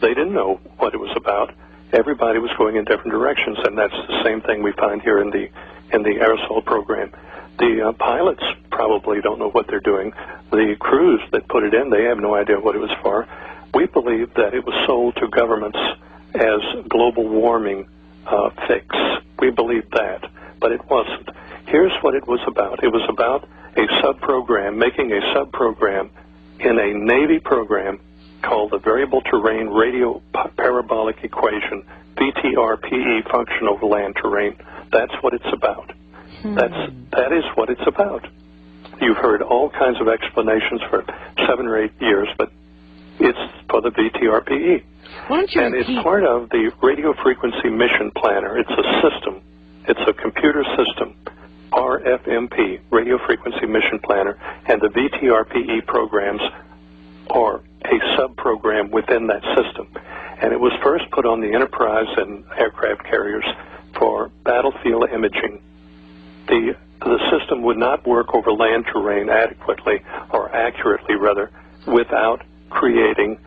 They didn't know what it was about. Everybody was going in different directions, and that's the same thing we find here in the aerosol program. The pilots probably don't know what they're doing. The crews that put it in, they have no idea what it was for. We believe that it was sold to governments as global warming fix. We believe that, but it wasn't. Here's what it was about. It was about a sub-program, making a sub-program in a Navy program called the Variable Terrain Radio Parabolic Equation, VTRPE, Function over Land Terrain. That's what it's about. That is what it's about. You've heard all kinds of explanations for 7 or 8 years, but it's for the VTRPE. And it's part of the Radio Frequency Mission Planner. It's a system. It's a computer system, RFMP, Radio Frequency Mission Planner, and the VTRPE programs are a sub-program within that system. And it was first put on the Enterprise and aircraft carriers for battlefield imaging. The system would not work over land terrain adequately, or accurately rather, without creating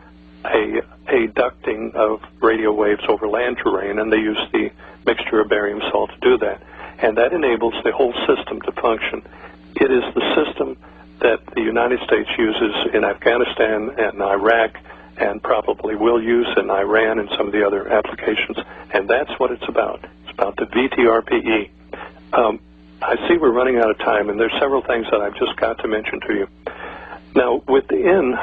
a ducting of radio waves over land terrain, and they use the mixture of barium salt to do that. And that enables the whole system to function. It is the system that the United States uses in Afghanistan and Iraq, and probably will use in Iran and some of the other applications, and that's what it's about. It's about the VTRPE. I see we're running out of time, and there's several things that I've just got to mention to you. Now, within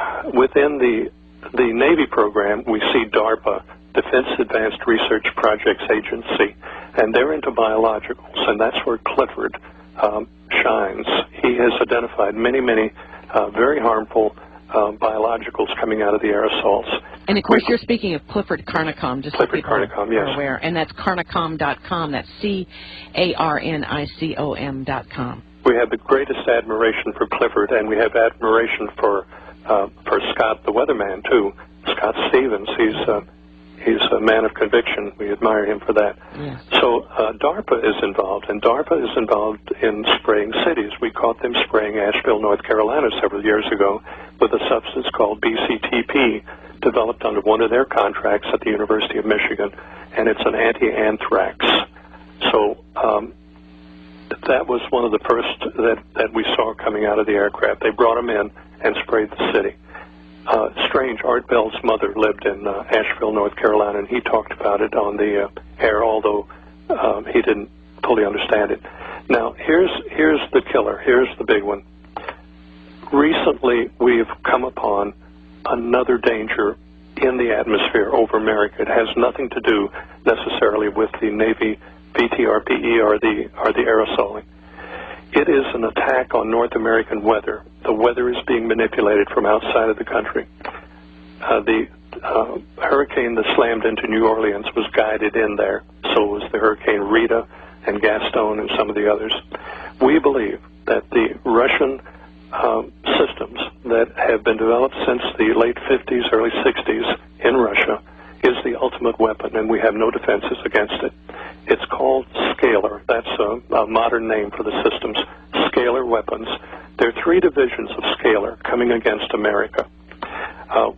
the Navy program, we see DARPA, Defense Advanced Research Projects Agency, and they're into biologicals, and that's where Clifford shines. He has identified many, many very harmful biologicals coming out of the aerosols. And, of course, you're speaking of Clifford Carnicom, just Clifford so people Carnicom, yes. are aware. And that's carnicom.com. That's CARNICOM.com. We have the greatest admiration for Clifford, and we have admiration for Scott the weatherman, too. Scott Stevens, he's a man of conviction. We admire him for that. Yes. So DARPA is involved, and DARPA is involved in spraying cities. We caught them spraying Asheville, North Carolina several years ago with a substance called BCTP, developed under one of their contracts at the University of Michigan, and it's an anti-anthrax. So that was one of the first that we saw coming out of the aircraft. They brought them in and sprayed the city. Strange, Art Bell's mother lived in Asheville, North Carolina, and he talked about it on the air, although he didn't fully understand it. Now, here's the killer. Here's the big one. Recently, we've come upon another danger in the atmosphere over America. It has nothing to do necessarily with the Navy VTRPE or the aerosoling. It is an attack on North American weather. The weather is being manipulated from outside of the country. The hurricane that slammed into New Orleans was guided in there. So was the Hurricane Rita and Gaston and some of the others. We believe that the Russian systems that have been developed since the late 50s, early 60s in Russia is the ultimate weapon, and we have no defenses against it. It's called scalar. That's a modern name for the systems. Scalar weapons. There are 3 divisions of scalar coming against America.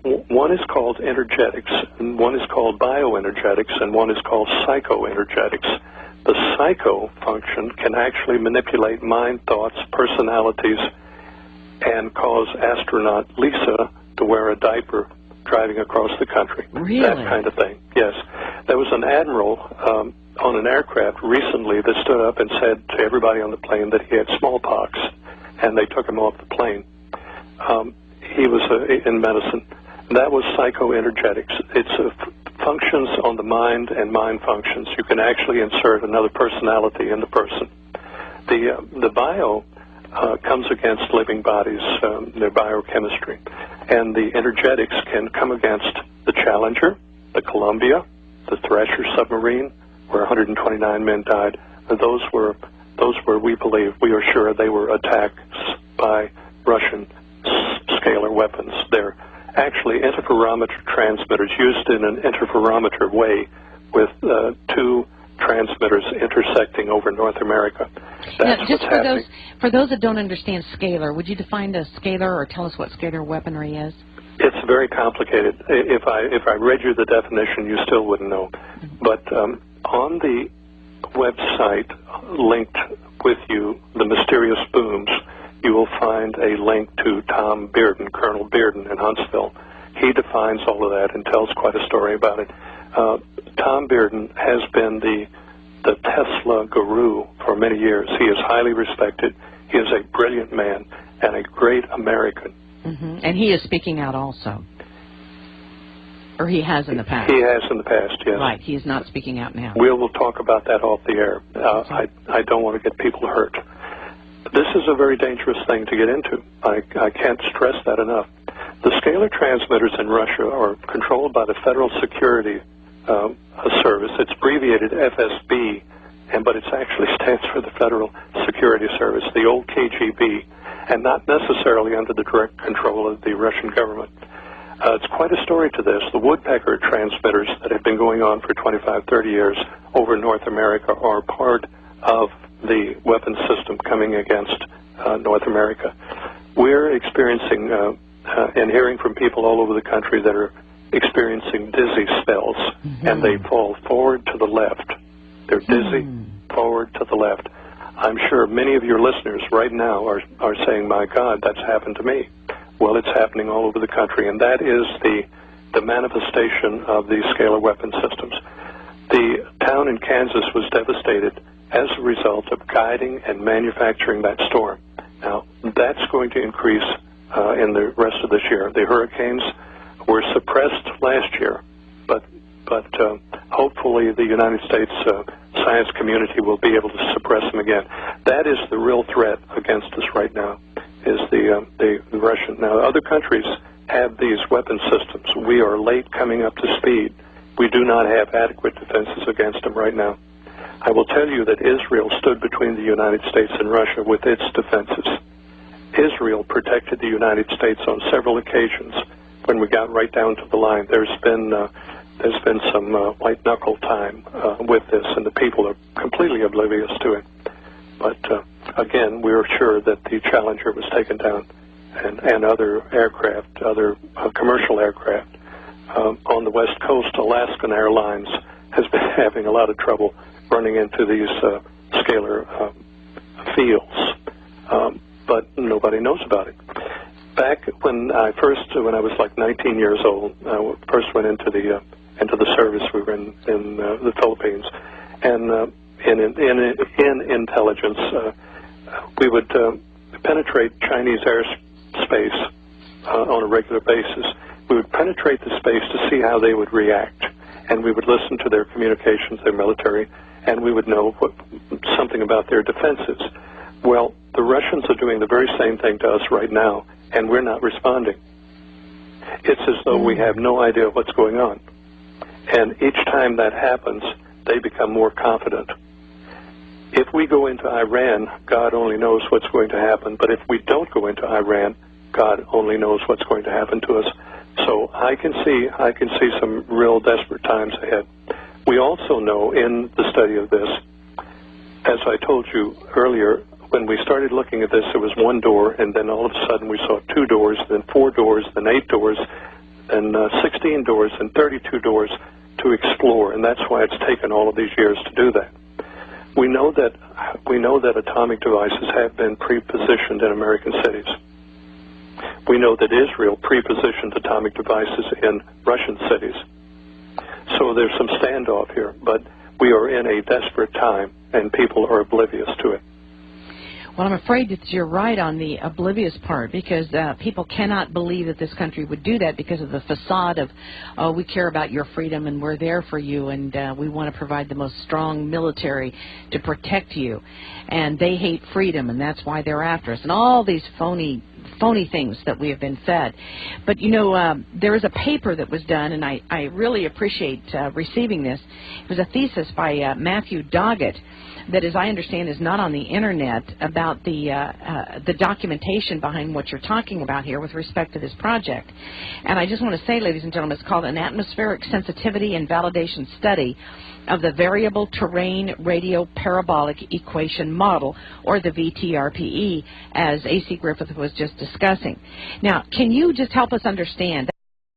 One is called energetics, and one is called bioenergetics, and one is called psychoenergetics. The psycho function can actually manipulate mind, thoughts, personalities, and cause astronaut Lisa to wear a diaper driving across the country. Really? That kind of thing, yes. There was an admiral on an aircraft recently that stood up and said to everybody on the plane that he had smallpox, and they took him off the plane. He was in medicine. That was psychoenergetics. It's functions on the mind and mind functions. You can actually insert another personality in the person. The bio comes against living bodies, their biochemistry. And the energetics can come against the Challenger, the Columbia, the Thresher submarine, where 129 men died. Those were, we believe, we are sure they were attacks by Russian scalar weapons. They're actually interferometer transmitters used in an interferometer way with 2 transmitters intersecting over North America. That's now, just what's happening. For those that don't understand scalar, would you define a scalar or tell us what scalar weaponry is? It's very complicated. If I read you the definition, you still wouldn't know. But on the website linked with you, the mysterious booms, you will find a link to Tom Bearden, Colonel Bearden in Huntsville. He defines all of that and tells quite a story about it. Tom Bearden has been the Tesla guru for many years. He is highly respected. He is a brilliant man and a great American. Mm-hmm. And he is speaking out also. Or he has in the past. He has in the past, yes. Right, he is not speaking out now. We'll talk about that off the air. I don't want to get people hurt. This is a very dangerous thing to get into. I can't stress that enough. The scalar transmitters in Russia are controlled by the Federal Security Service. It's abbreviated FSB, but it actually stands for the Federal Security Service, the old KGB, and not necessarily under the direct control of the Russian government. It's quite a story to this. The woodpecker transmitters that have been going on for 25, 30 years over North America are part of the weapons system coming against North America. We're experiencing and hearing from people all over the country that are experiencing dizzy spells, and they fall forward to the left. They're dizzy, forward to the left. I'm sure many of your listeners right now are saying, my God, that's happened to me. Well, it's happening all over the country, and that is the manifestation of these scalar weapon systems. The town in Kansas was devastated as a result of guiding and manufacturing that storm. Now, that's going to increase in the rest of this year. The hurricanes were suppressed last year, but hopefully the United States science community will be able to suppress them again. That is the real threat against us right now, is the Russian. Now, other countries have these weapon systems. We are late coming up to speed. We do not have adequate defenses against them right now. I will tell you that Israel stood between the United States and Russia with its defenses. Israel protected the United States on several occasions when we got right down to the line. There's been some white knuckle time with this, and the people are completely oblivious to it. But again, we are sure that the Challenger was taken down, and other aircraft, other commercial aircraft on the West Coast. Alaskan Airlines has been having a lot of trouble running into these scalar fields, but nobody knows about it. Back when I was like 19 years old, I first went into the service. We were in the Philippines, and in intelligence, we would penetrate Chinese airspace on a regular basis. We would penetrate the space to see how they would react, and we would listen to their communications, their military, and we would know something about their defenses. Well, the Russians are doing the very same thing to us right now, and we're not responding. It's as though we have no idea what's going on. And each time that happens, they become more confident. If we go into Iran, God only knows what's going to happen. But if we don't go into Iran, God only knows what's going to happen to us. So I can see some real desperate times ahead. We also know in the study of this, as I told you earlier, when we started looking at this, there was one door, and then all of a sudden we saw 2 doors, then 4 doors, then 8 doors, and 16 doors, and 32 doors to explore, and that's why it's taken all of these years to do that. We know that atomic devices have been pre-positioned in American cities. We know that Israel pre-positioned atomic devices in Russian cities. So there's some standoff here, but we are in a desperate time, and people are oblivious to it. Well, I'm afraid that you're right on the oblivious part, because people cannot believe that this country would do that because of the facade of, oh, we care about your freedom and we're there for you, and we want to provide the most strong military to protect you. And they hate freedom, and that's why they're after us. And all these phony things that we have been fed. But, you know, there is a paper that was done, and I really appreciate receiving this. It was a thesis by Matthew Doggett that, as I understand, is not on the Internet, about the documentation behind what you're talking about here with respect to this project. And I just want to say, ladies and gentlemen, it's called An Atmospheric Sensitivity and Validation Study of the Variable Terrain Radio Parabolic Equation Model, or the VTRPE, as A.C. Griffith was just just discussing. Now, can you just help us understand?